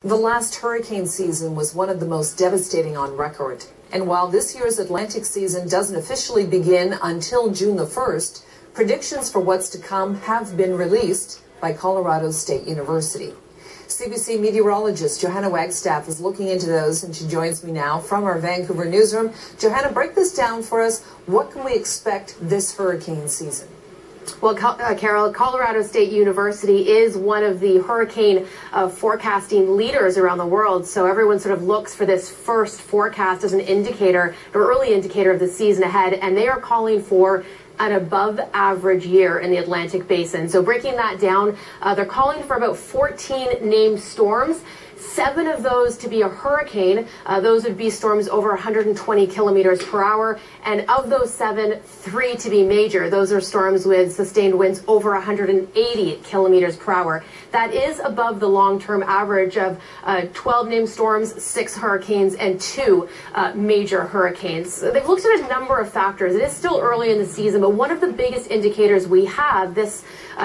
The last hurricane season was one of the most devastating on record. And while this year's Atlantic season doesn't officially begin until June the 1st, predictions for what's to come have been released by Colorado State University. CBC meteorologist Johanna Wagstaffe is looking into those, and she joins me now from our Vancouver newsroom. Johanna, break this down for us. What can we expect this hurricane season? Well, Carole, Colorado State University is one of the hurricane forecasting leaders around the world. So everyone sort of looks for this first forecast as an indicator, or early indicator of the season ahead. And they are calling for an above average year in the Atlantic basin. So breaking that down, they're calling for about 14 named storms. 7 of those to be a hurricane. Those would be storms over 120 kilometers per hour. And of those 7, 3 to be major. Those are storms with sustained winds over 180 kilometers per hour. That is above the long-term average of 12 named storms, 6 hurricanes, and 2 major hurricanes. They've looked at a number of factors. It is still early in the season, but one of the biggest indicators we have this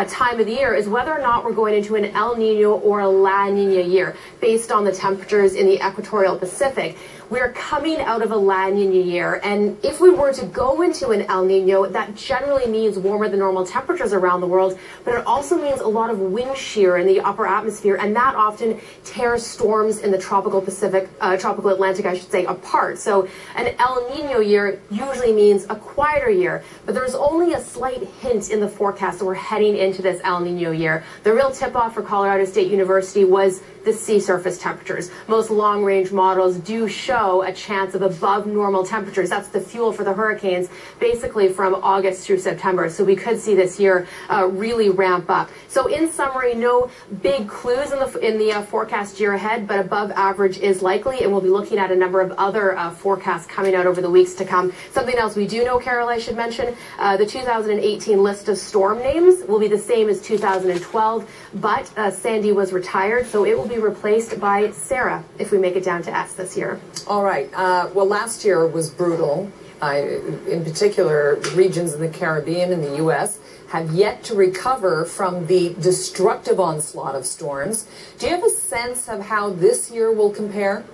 time of the year is whether or not we're going into an El Nino or a La Nina year, based on the temperatures in the equatorial Pacific. We are coming out of a La Nina year, and if we were to go into an El Nino, that generally means warmer than normal temperatures around the world, but it also means a lot of wind shear in the upper atmosphere, and that often tears storms in the tropical Atlantic, I should say, apart. So an El Nino year usually means a quieter year, but there's only a slight hint in the forecast that we're heading into this El Nino year. The real tip-off for Colorado State University was the sea surface temperatures. Most long-range models do show a chance of above normal temperatures. That's the fuel for the hurricanes, basically from August through September. So we could see this year really ramp up. So in summary, no big clues in the forecast year ahead, but above average is likely, and we'll be looking at a number of other forecasts coming out over the weeks to come. Something else we do know, Carole, I should mention, the 2018 list of storm names will be the same as 2012, but Sandy was retired, so it will be replaced by Sarah if we make it down to S this year. All right. Well, last year was brutal. In particular, regions in the Caribbean and the U.S. have yet to recover from the destructive onslaught of storms. Do you have a sense of how this year will compare?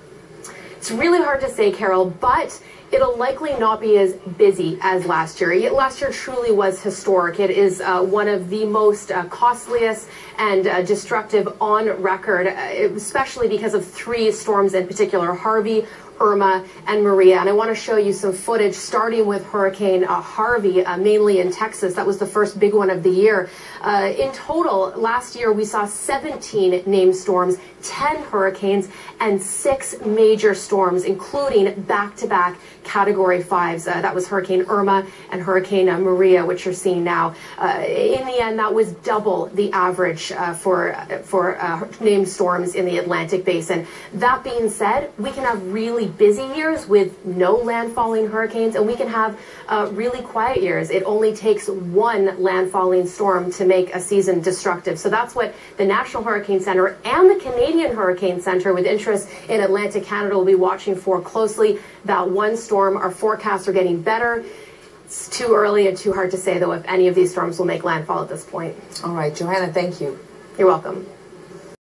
It's really hard to say, Carole, but it'll likely not be as busy as last year. Last year truly was historic. It is one of the most costliest and destructive on record, especially because of 3 storms in particular: Harvey, Irma, and Maria. And I want to show you some footage starting with Hurricane Harvey, mainly in Texas. That was the first big one of the year. In total, last year we saw 17 named storms, 10 hurricanes, and 6 major storms, including back-to-back Category 5s. That was Hurricane Irma and Hurricane Maria, which you're seeing now. In the end, that was double the average for named storms in the Atlantic basin. That being said, we can have really busy years with no landfalling hurricanes, and we can have really quiet years. It only takes one landfalling storm to make a season destructive. So that's what the National Hurricane Center and the Canadian Hurricane Center, with interest in Atlantic Canada, will be watching for closely. That one storm, our forecasts are getting better. It's too early and too hard to say, though, if any of these storms will make landfall at this point. All right, Johanna, thank you. You're welcome.